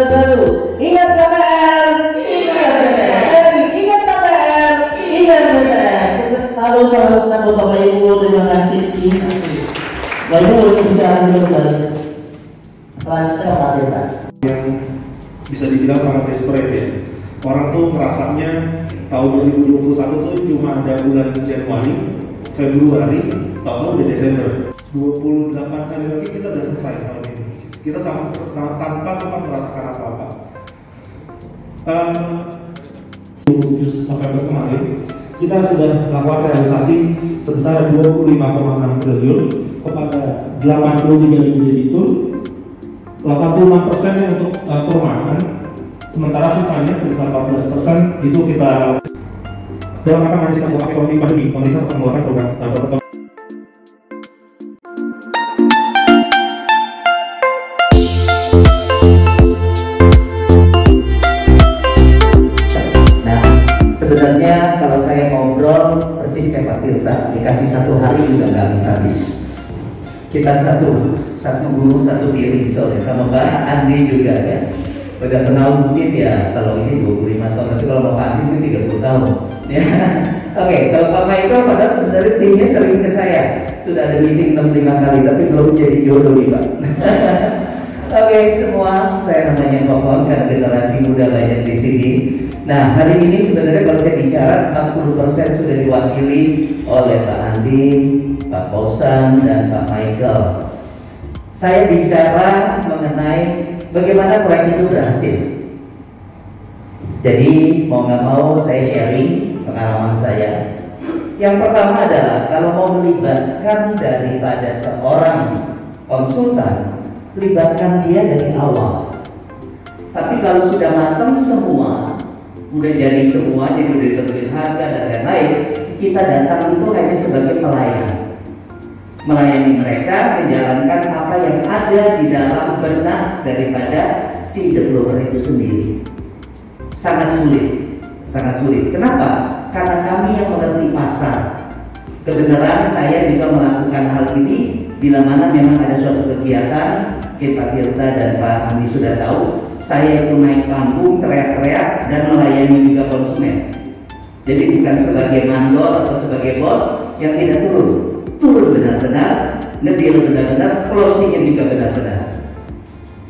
selalu. Ingat KPR, ingat BTS. Ingat KPR, ingat BTS. Halo sahabat Bapak Ibu, terima kasih. Bapak Ibu bisa kembali. Lanjutkan Pak Tirta. Yang bisa dibilang sangat desperate ya. Orang tuh ngerasanya tahun 2021 tuh cuma ada bulan Januari, Februari, tahu udah Desember. 28 kali lagi kita udah selesai tahun ini. Kita sangat tanpa sempat merasakan apa-apa. 27 November kemarin kita sudah melakukan realisasi sebesar 25,6 triliun kepada 83 debitur, 86% untuk perumahan, sementara sisanya sebesar 14% itu kita dalam rangka mengantisipasi ekonomi pandemi. Pemerintah akan mengeluarkan program. Sebenarnya kalau saya ngobrol percis kayak Pak Tirta, dikasih 1 hari juga nggak habis-habis. Kita satu guru satu piring soalnya, sama Mbak Andi juga ya. Udah kenal mungkin ya, kalau ini 25 tahun, nanti kalau Pak Andi itu 30 tahun ya. Oke, kalau Pak Michael padahal sebenarnya timnya sering ke saya. Sudah ada meeting 65 kali, tapi belum jadi jodoh nih Pak. Oke, semua saya namanya Kokon karena generasi muda banyak di sini. Nah, hari ini sebenarnya kalau saya bicara 60% sudah diwakili oleh Pak Andi, Pak Kosan, dan Pak Michael. Saya bicara mengenai bagaimana proyek itu berhasil. Jadi mau nggak mau saya sharing pengalaman saya. Yang pertama adalah kalau mau melibatkan daripada seorang konsultan, libatkan dia dari awal. Tapi kalau sudah matang semua, udah jadi semua, jadi udah ditentuin harga dan lain-lain, kita datang itu hanya sebagai pelayan, melayani mereka, menjalankan apa yang ada di dalam benak daripada si developer itu sendiri. Sangat sulit, sangat sulit. Kenapa? Karena kami yang mengerti pasar. Kebenaran saya juga melakukan hal ini bila mana memang ada suatu kegiatan, Pak Tirta dan Pak Andi sudah tahu, saya itu naik panggung, teriak-teriak dan melayani juga konsumen. Jadi bukan sebagai mandor atau sebagai bos yang tidak turun benar-benar, ngedeal benar-benar, closingnya juga benar-benar.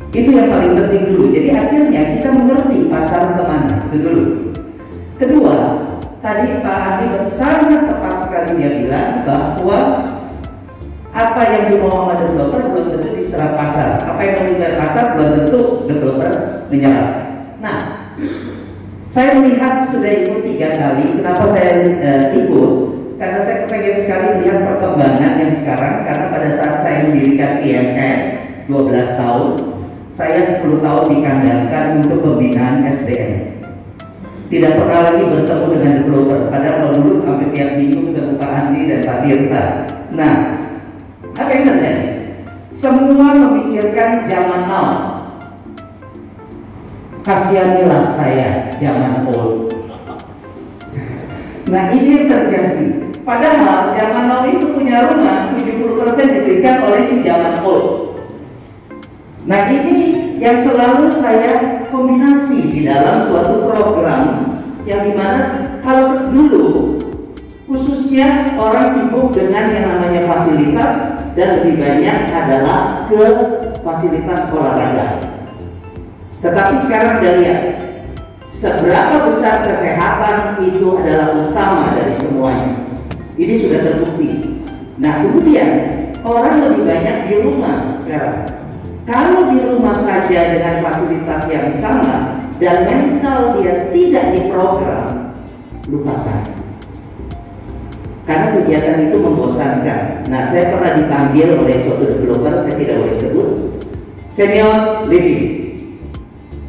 Itu yang paling penting dulu. Jadi akhirnya kita mengerti pasar kemana, itu dulu. Kedua, tadi Pak Andi sangat tepat sekali dia bilang bahwa apa yang dimau sama developer belum tentu diserap pasar. Apa yang dibayar pasar belum tentu developer menyerap. Nah, saya melihat sudah ikut 3 kali. Kenapa saya ikut? Karena saya kepengen sekali melihat perkembangan yang sekarang. Karena pada saat saya mendirikan IMS 12 tahun, saya 10 tahun dikandangkan untuk pembinaan SDM. Tidak pernah lagi bertemu dengan developer. Padahal kalau dulu hampir tiap minggu ketemu Pak Andi dan Pak Tirta. Nah, apa yang terjadi? Semua memikirkan zaman now. Kasihanilah saya zaman old. Nah, ini yang terjadi. Padahal zaman now itu punya rumah 70% diberikan oleh si zaman old. Nah, ini yang selalu saya kombinasi di dalam suatu program yang dimana kalau dulu khususnya orang sibuk dengan yang namanya fasilitas dan lebih banyak adalah ke fasilitas olahraga. Tetapi sekarang kita lihat seberapa besar kesehatan itu adalah utama dari semuanya. Ini sudah terbukti. Nah, kemudian orang lebih banyak di rumah sekarang. Kalau di rumah saja dengan fasilitas yang sama dan mental dia tidak diprogram, lupakan. Karena kegiatan itu membosankan. Nah, saya pernah dipanggil oleh suatu developer, saya tidak boleh sebut, senior living.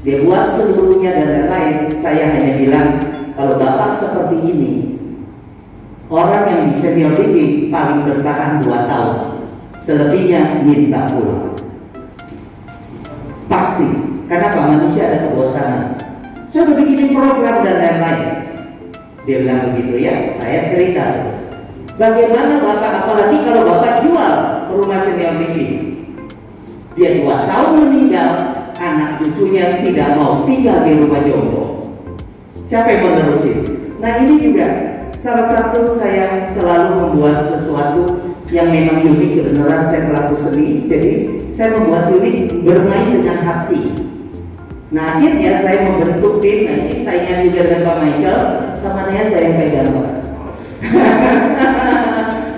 Dia buat seluruhnya dan lain-lain. Saya hanya bilang, kalau Bapak seperti ini, orang yang di senior living paling bertahan 2 tahun, selebihnya minta pulang. Pasti, karena Pak manusia ada kebosanan. Saya udah bikinin program dan lain-lain. Dia bilang begitu ya, saya cerita terus. Bagaimana Bapak, apalagi kalau Bapak jual rumah senior living, dia 2 tahun meninggal, anak cucunya tidak mau tinggal di rumah jompo. Siapa yang menerusin? Nah ini juga salah satu saya selalu membuat sesuatu yang memang unik. Kebenaran saya pelaku seni, jadi saya membuat unik, bermain dengan hati. Nah akhirnya saya membentuk tim. Nah ini saingan juga dengan Pak Michael, sama dia saya pegang Pak.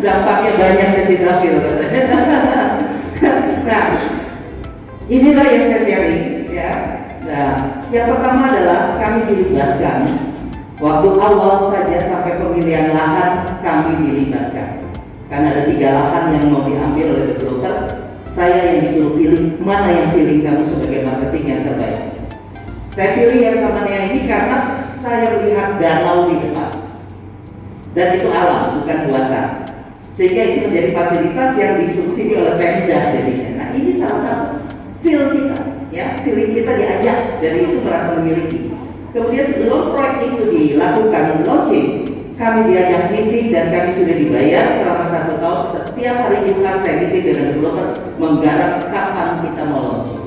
Dampaknya banyak dari Tafil katanya. Nah inilah yang saya sharing ya. Nah yang pertama adalah kami dilibatkan waktu awal saja sampai pemilihan lahan, kami dilibatkan karena ada 3 lahan yang mau diambil oleh developer. Saya yang disuruh pilih mana yang feeling kamu sebagai marketing yang terbaik. Saya pilih yang sama Nia ini karena saya melihat danau di depan dan itu alam, bukan buatan, sehingga itu menjadi fasilitas yang disubsidi oleh Pemda jadinya. Nah ini salah satu feel kita, ya, feeling kita diajak, jadi itu merasa memiliki. Kemudian sebelum proyek itu dilakukan launching, kami diajak meeting dan kami sudah dibayar selama 1 tahun. Setiap hari Jumat saya meeting dengan developer menggarap kapan kita mau launching.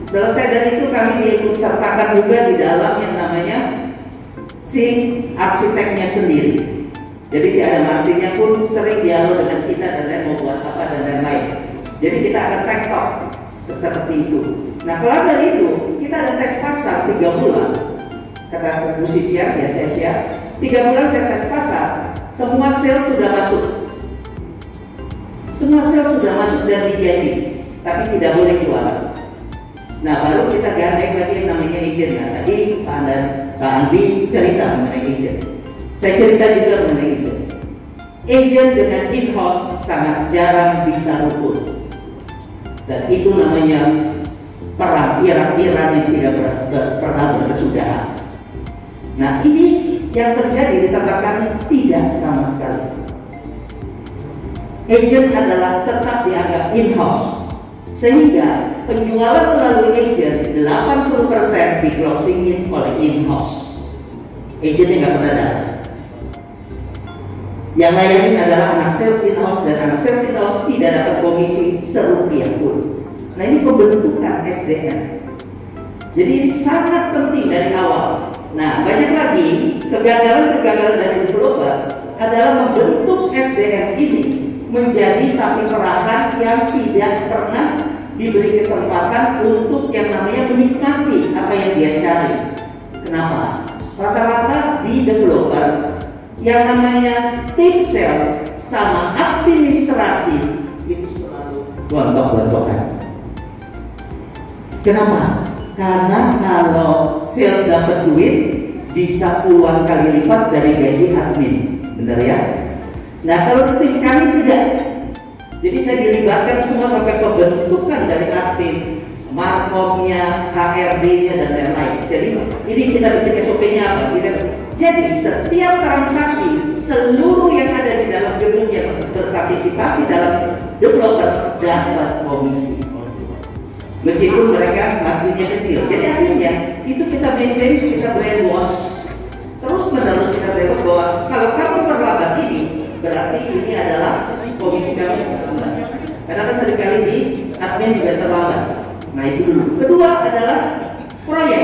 Selesai dari itu kami diikut sertakan juga di dalam yang namanya si arsiteknya sendiri. Jadi si Adam Martinnya pun sering dialog dengan kita dan lain mau buat apa dan lain-lain. Jadi kita akan tektok seperti itu. Nah kelar dari itu kita ada tes pasar 3 bulan. Kata Bu Sisya, ya saya siap. 3 bulan saya tes pasar, semua sales sudah masuk. Semua sales sudah masuk dan digaji, tapi tidak boleh jualan. Nah baru kita gandeng lagi yang namanya agent. Nah tadi Pak Andi cerita mengenai agent. Saya cerita juga mengenai agent. Agent dengan in-house sangat jarang bisa rukun. Dan itu namanya perang Iran yang tidak pernah berkesudahan. Nah ini yang terjadi di tempat kami tidak sama sekali. Agent adalah tetap dianggap in-house, sehingga penjualan melalui agent 80% di closingin oleh in-house. Agentnya nggak pernah datang. Yang layanin adalah anak sales in-house, dan anak sales in-house tidak dapat komisi serupiah pun. Nah ini pembentukan SDM. Jadi ini sangat penting dari awal. Nah banyak lagi kegagalan-kegagalan dari developer adalah membentuk SDM ini menjadi sapi perahan yang tidak pernah diberi kesempatan untuk yang namanya menikmati apa yang dia cari. Kenapa? Rata-rata di developer yang namanya tim sales sama administrasi itu selalu gontok-gontokan. Kenapa? Karena kalau sales dapat duit bisa puluhan kali lipat dari gaji admin, benar ya? Nah kalau tim kami tidak, jadi saya dilibatkan semua sampai pembentukan dari admin, markomnya, HRD-nya dan lain-lain. Jadi ini kita bikin SOP-nya apa? Jadi setiap transaksi seluruh yang ada di dalam gedung yang berpartisipasi dalam developer dapat komisi. Meskipun mereka marginnya kecil, jadi akhirnya itu kita maintain, kita brainwash terus menerus, kita brainwash bahwa kalau kamu perlambat ini berarti ini adalah komisi kami terlambat. Karena kan seringkali di admin juga terlambat. Nah itu dulu. Kedua adalah proyek.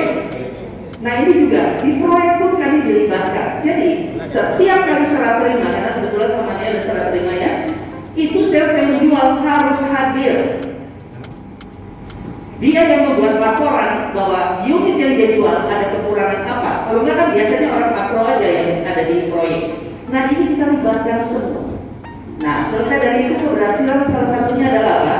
Nah ini juga di proyek pun kami dilibatkan. Jadi setiap kali serah terima, karena kebetulan sama dia ada serah terima ya, itu sales yang menjual harus hadir. Dia yang membuat laporan bahwa unit yang dia jual ada kekurangan apa. Kalau enggak kan biasanya orang kapro aja yang ada di proyek. Nah ini kita libatkan semua. Nah selesai dari itu keberhasilan salah satunya adalah apa?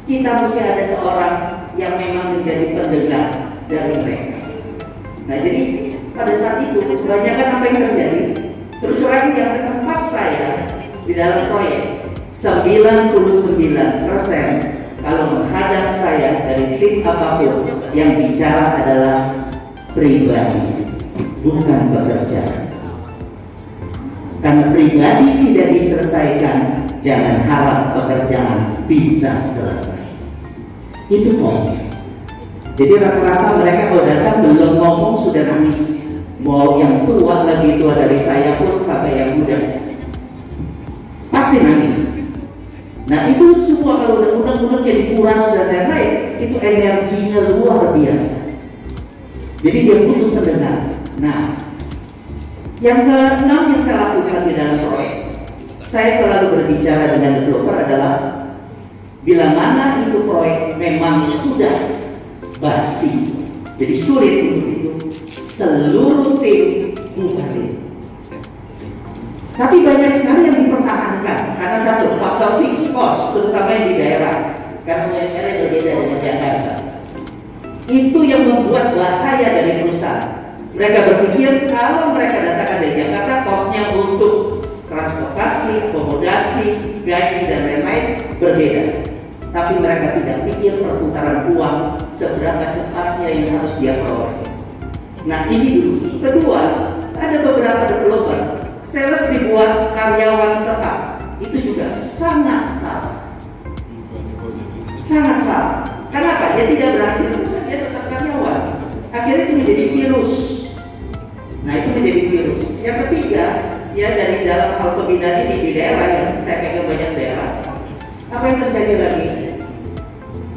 Kita mesti ada seorang yang memang menjadi pendengar dari mereka. Nah jadi pada saat itu kebanyakan apa yang terjadi? Terus terang yang ke tempat saya di dalam proyek 99% kalau menghadap saya dari tim apapun yang bicara adalah pribadi, bukan pekerjaan. Karena pribadi tidak diselesaikan, jangan harap pekerjaan bisa selesai. Itu poinnya. Jadi rata-rata mereka kalau datang belum ngomong sudah nangis. Mau yang tua lebih tua dari saya pun sampai yang muda pasti nangis. Nah itu semua kalau udah undang-undang jadi kuras dan lain-lain, itu energinya luar biasa. Jadi dia butuh pendengar. Nah, yang keenam yang saya lakukan di dalam proyek, saya selalu berbicara dengan developer adalah bila mana itu proyek memang sudah basi, jadi sulit untuk itu, seluruh tim bubarin. Tapi banyak sekali yang dipertahankan karena satu faktor fixed cost, terutama yang di daerah, karena daerah yang berbeda dengan Jakarta. Itu yang membuat bahaya dari perusahaan. Mereka berpikir kalau mereka datangkan dari Jakarta, costnya untuk transportasi, akomodasi, gaji dan lain-lain berbeda. Tapi mereka tidak pikir perputaran uang seberapa cepatnya yang harus dia peroleh. Nah ini dulu. Kedua, ada beberapa developer sales dibuat karyawan tetap, itu juga sangat salah. Sangat salah. Kenapa? Dia tidak berhasil, dia tetap karyawan. Akhirnya itu menjadi virus. Nah itu menjadi virus. Yang ketiga, ya dari dalam hal pembinaan ini di daerah yang saya pegang banyak daerah, apa yang terjadi lagi?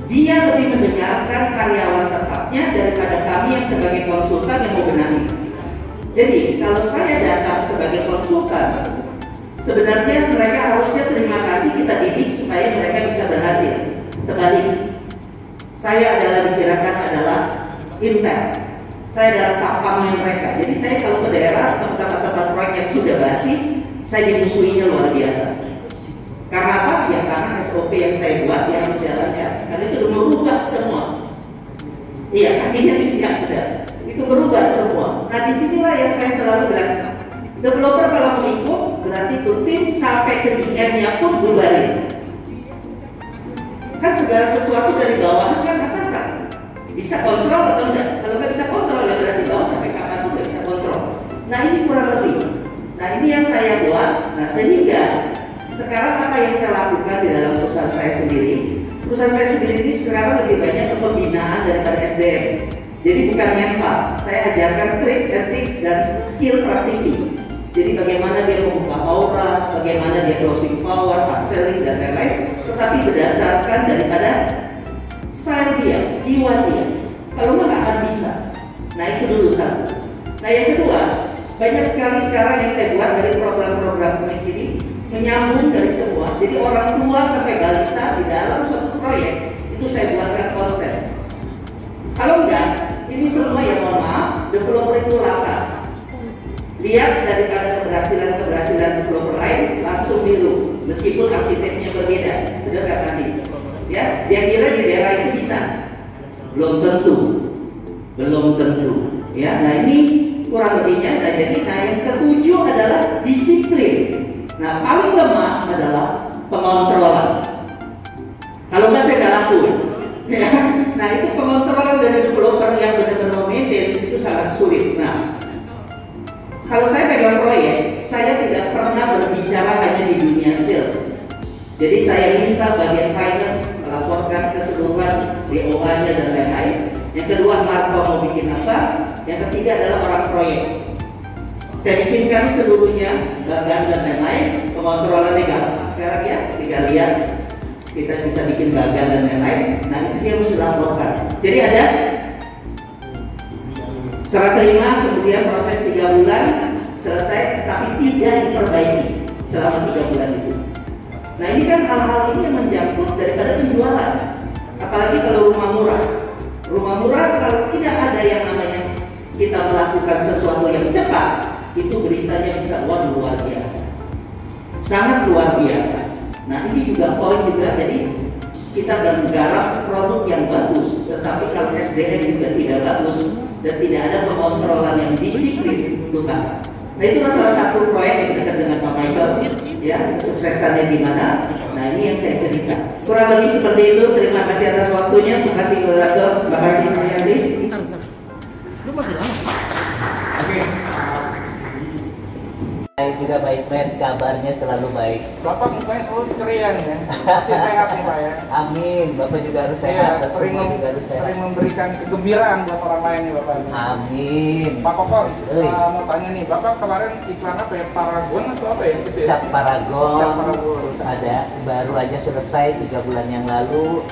Dia lebih mendengarkan karyawan tetapnya daripada kami yang sebagai konsultan yang mau benahi. Jadi kalau saya datang sebagai konsultan, sebenarnya mereka harusnya terima kasih kita didik supaya mereka bisa berhasil. Terbalik, saya adalah dikirakan adalah intel, saya adalah sapamnya mereka. Jadi saya kalau ke daerah atau ke tempat-tempat proyek yang sudah basi, saya dimusuhinya luar biasa. Karena apa? Ya karena SOP yang saya buat yang menjalankan, karena itu udah merubah semua. Iya, kakinya tidak benar. Itu berubah semua. Nah disinilah yang saya selalu bilang, developer kalau mau ikut berarti itu tim sampai ke GM-nya pun bubarin. Kan segala sesuatu dari bawah kan atasan bisa kontrol atau enggak. Kalau nggak bisa kontrol ya berarti bawah sampai kapan pun nggak bisa kontrol. Nah ini kurang lebih. Nah ini yang saya buat. Nah sehingga sekarang apa yang saya lakukan di dalam perusahaan saya sendiri? Perusahaan saya sendiri ini sekarang lebih banyak ke pembinaan daripada SDM. Jadi bukan mental, saya ajarkan trik, ethics, dan skill praktisi. Jadi bagaimana dia membuka aura, bagaimana dia closing power, hard selling, dan lain-lain. Tetapi berdasarkan daripada style dia, jiwa dia. Kalau nggak akan bisa. Nah itu dulu satu. Nah yang kedua, banyak sekali sekarang yang saya buat dari program-program ini menyambung dari semua. Jadi orang tua sampai balita di dalam suatu proyek itu saya buatkan konsep. Kalau enggak, ini semua yang mohon maaf, developer itu langka. Lihat daripada keberhasilan developer lain, langsung niru, meskipun arsiteknya berbeda. Benar nggak nanti? Ya, dia kira di daerah itu bisa, belum tentu, belum tentu. Ya, nah ini kurang lebihnya. Nah, jadi, yang ketujuh adalah disiplin. Nah, paling lemah adalah pengontrolan. Kalau nggak saya nggak laku. Ya. Nah itu pengontrolan dari developer yang benar-benar maintain itu sangat sulit. Nah kalau saya pegang proyek, saya tidak pernah berbicara hanya di dunia sales. Jadi saya minta bagian finance melaporkan keseluruhan DOA-nya dan lain-lain. Yang kedua Marco mau bikin apa. Yang ketiga adalah orang proyek. Saya bikinkan seluruhnya, bagan dan lain-lain. Pengontrolannya gampang sekarang ya, tinggal lihat. Kita bisa bikin bagan dan lain-lain. Nah itu dia mesti laporkan. Jadi ada serah terima, kemudian proses 3 bulan selesai, tapi tidak diperbaiki selama 3 bulan itu. Nah ini kan hal-hal ini yang menjangkut daripada penjualan. Apalagi kalau rumah murah. Rumah murah kalau tidak ada yang namanya kita melakukan sesuatu yang cepat, itu beritanya bisa luar biasa. Sangat luar biasa. Nah ini juga poin juga, jadi kita menggarap produk yang bagus, tetapi kalau SDM juga tidak bagus dan tidak ada pengontrolan yang disiplin, lupa. Nah itu salah satu proyek yang dekat dengan Pak Michael, ya suksesannya di mana. Nah ini yang saya cerita. Kurang lebih seperti itu. Terima kasih atas waktunya. Terima kasih moderator. Terima kasih Pak Yandi. Lu masih lama. Oke. Baik juga Pak Ismet, kabarnya selalu baik. Bapak mukanya selalu ceria nih ya, masih sehat nih Pak ya. Amin, Bapak juga harus Iya, sehat. dan sering, semua juga harus sehat. sering memberikan kegembiraan buat orang lain nih Bapak. Amin. Pak Kokon, Oi. mau tanya nih, Bapak kemarin iklan apa ya? Paragon atau apa ya? Gitu ya? Cap Paragon, Cap Paragon. terus ada baru aja selesai 3 bulan yang lalu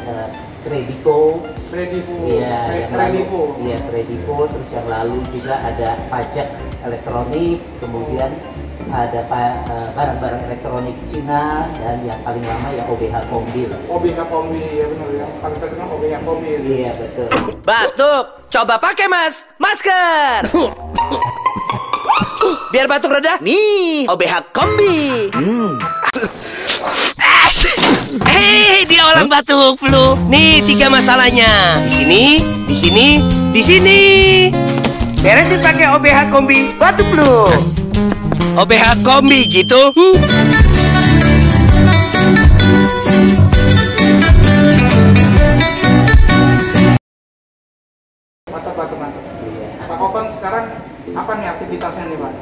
Kredivo. Kredivo. Iya, yang lalu. Kredivo. Iya, Kredivo. Terus yang lalu juga ada pajak elektronik, kemudian ada barang-barang elektronik Cina, dan yang paling lama ya OBH Kombil. OBH Kombi, ya benar ya. Paling terkenal OBH Kombi. Iya betul. Batuk, coba pakai mas, masker. Biar batuk reda, nih OBH Kombi. Hei, dia orang batuk flu. Nih 3 masalahnya. Di sini, di sini, di sini. Beresin pakai OBH Kombi batuk flu. OBH Kombi gitu. Mantap, teman. Iya. Pak Kokon sekarang apa nih aktivitasnya nih Pak?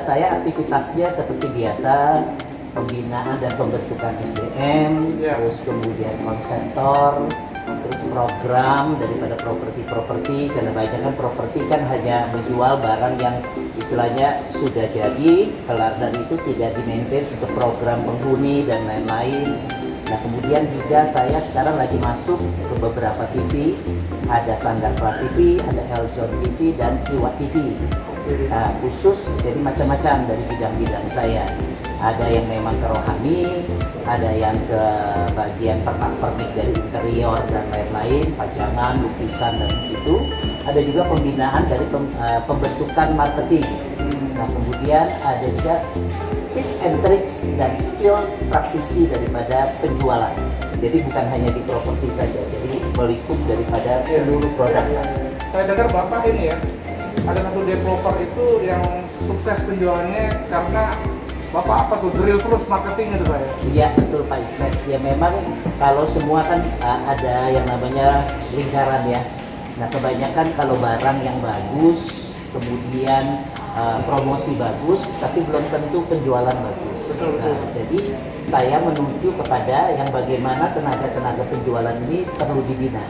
Saya aktivitasnya seperti biasa, pembinaan dan pembentukan SDM, Iya. terus kemudian konseptor, terus program daripada properti, karena banyak kan properti kan hanya menjual barang yang istilahnya sudah jadi, kelar dan itu tidak di-maintain untuk program penghuni dan lain-lain. Nah kemudian juga saya sekarang lagi masuk ke beberapa TV, ada Sandar Pra TV, ada Eljon TV, dan Iwa TV. Nah, khusus jadi macam-macam dari bidang-bidang saya. Ada yang memang ke rohani, ada yang ke bagian pernak-pernik dari interior dan lain-lain, pajangan, lukisan dan itu. Ada juga pembinaan dari pembentukan marketing. Nah, kemudian ada juga tips and tricks dan skill praktisi daripada penjualan. Jadi bukan hanya di properti saja, jadi melingkup daripada seluruh produk. Saya dengar Bapak ini ya, ada satu developer itu yang sukses penjualannya karena Bapak apa tuh, drill terus marketing itu Pak ya? Iya betul Pak Ismet. Ya memang kalau semua kan ada yang namanya lingkaran ya. Nah kebanyakan kalau barang yang bagus, kemudian promosi bagus, tapi belum tentu penjualan bagus. Betul, betul. Nah, jadi saya menuju kepada yang bagaimana tenaga-tenaga penjualan ini perlu dibina.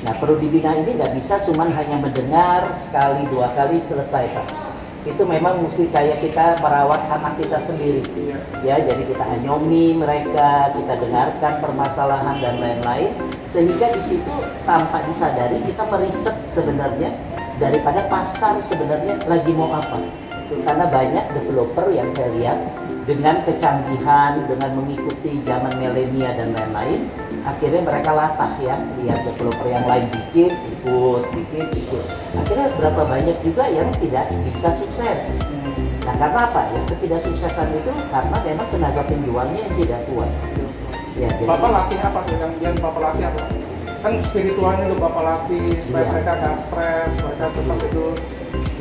Nah perlu dibina ini nggak bisa cuman hanya mendengar sekali 2 kali selesai Pak. Itu memang mesti kayak kita merawat anak kita sendiri. Iya. Ya, jadi kita anyomi mereka, kita dengarkan permasalahan dan lain-lain, sehingga di situ tanpa disadari kita meriset sebenarnya daripada pasar sebenarnya lagi mau apa. Karena banyak developer yang saya lihat dengan kecanggihan, dengan mengikuti zaman milenial dan lain-lain, akhirnya mereka latah ya, lihat developer yang lain bikin, ikut. Akhirnya berapa banyak juga yang tidak bisa sukses. Nah karena apa? Yang ketidaksuksesan itu karena memang tenaga penjualnya yang tidak kuat. Ya, jadi, Bapak latih apa tuh? Yang Bapak latih apa? Kan spiritualnya tuh Bapak latih supaya Iya. mereka nggak stres, mereka tetap itu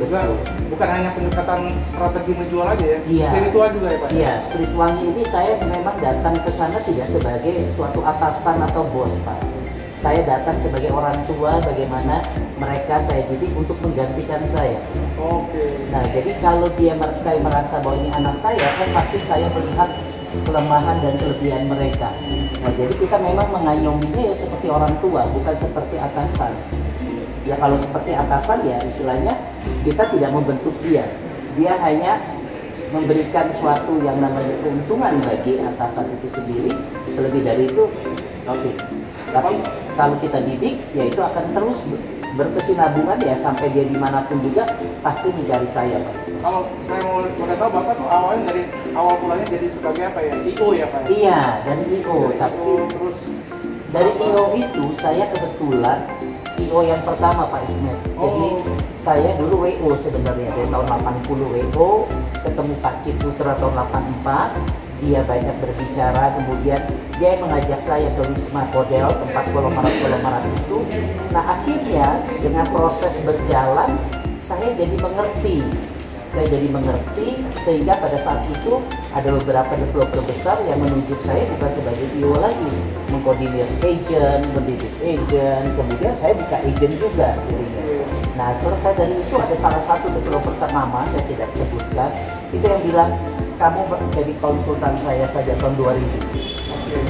juga bukan hanya pendekatan strategi menjual aja ya, Iya. spiritual juga ya Pak? Iya, spiritualnya ini saya memang datang ke sana tidak sebagai suatu atasan atau bos Pak. Saya datang sebagai orang tua, bagaimana mereka saya didik untuk menggantikan saya. Oke. Nah, jadi kalau saya merasa bahwa ini anak saya, kan pasti saya melihat kelemahan dan kelebihan mereka. Nah, jadi kita memang mengayominya ya seperti orang tua, bukan seperti atasan. Ya kalau seperti atasan ya istilahnya kita tidak membentuk dia. Dia hanya memberikan suatu yang namanya keuntungan bagi atasan itu sendiri. Selebih dari itu, oke. Tapi kalau kita didik, ya itu akan terus berkesinambungan ya sampai dia dimanapun juga pasti mencari saya Pak. Kalau saya mau tahu Bapak tuh awalnya dari awal mulanya jadi sebagai apa ya? IO ya Pak? Iya, dari IO. Dari Tapi IO, terus dari IO itu saya kebetulan IO yang pertama Pak Ismet. Jadi saya dulu WO sebenarnya dari tahun 80 WO, ketemu Pak Ciputra tahun 84. Dia banyak berbicara, kemudian dia mengajak saya ke Wisma Kodel, tempat kolomarat itu. Nah akhirnya dengan proses berjalan, saya jadi mengerti. Sehingga pada saat itu ada beberapa developer besar yang menunjuk saya bukan sebagai IO lagi, mengkoordinir agent, mendidik agent, kemudian saya buka agent juga jadinya. Nah, selesai dari itu ada salah satu developer ternama, saya tidak sebutkan, itu yang bilang, kamu jadi konsultan saya saja tahun 2000.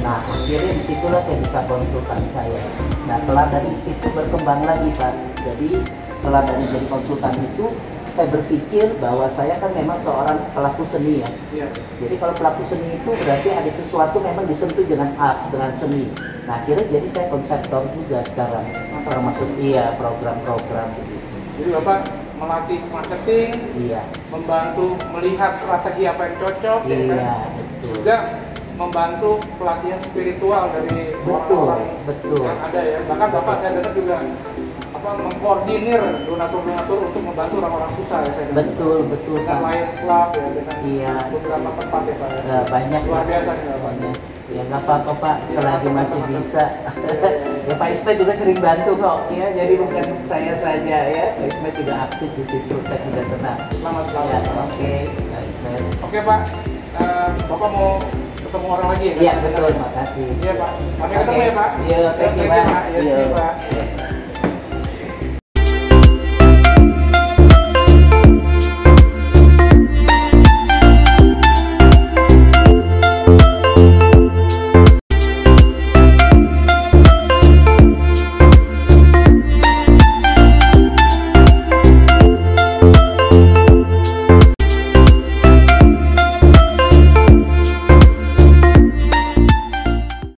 Nah, akhirnya disitulah saya minta konsultan saya. Nah, setelah dari situ berkembang lagi, Pak. Jadi, setelah dari jadi konsultan itu, saya berpikir bahwa saya kan memang seorang pelaku seni ya. Iya. Jadi kalau pelaku seni itu berarti ada sesuatu memang disentuh dengan art, dengan seni. Nah, akhirnya jadi saya konseptor juga sekarang, termasuk program-program begitu. Jadi Bapak melatih marketing, Iya, membantu melihat strategi apa yang cocok, ya iya, kan? betul. Juga membantu pelatihan spiritual dari Betul, orang-orang betul. yang ada ya. Bahkan Bapak saya dengar juga mengkoordinir donatur-donatur untuk membantu orang-orang susah ya saya dengar. Betul, betul, Dengan Pak. Lions Club ya, dengan Iya. beberapa tempat ya Pak. Banyak, Luar Pak. biasa nih Bapak. Banyak. Ya nggak apa-apa Pak, selagi masih bisa. Ya Pak Ismet juga sering bantu kok, ya. Jadi bukan saya saja ya, Pak Ismet juga aktif di situ. Saya juga senang. Selamat Ya, selamat. oke, Pak Ismet. Oke Pak, Bapak mau ketemu orang lagi ya? Iya betul, makasih. Iya Pak. Sampai ketemu ya Pak. Iya, thank you Pak. Pak. Iya, see you, Pak. Iya.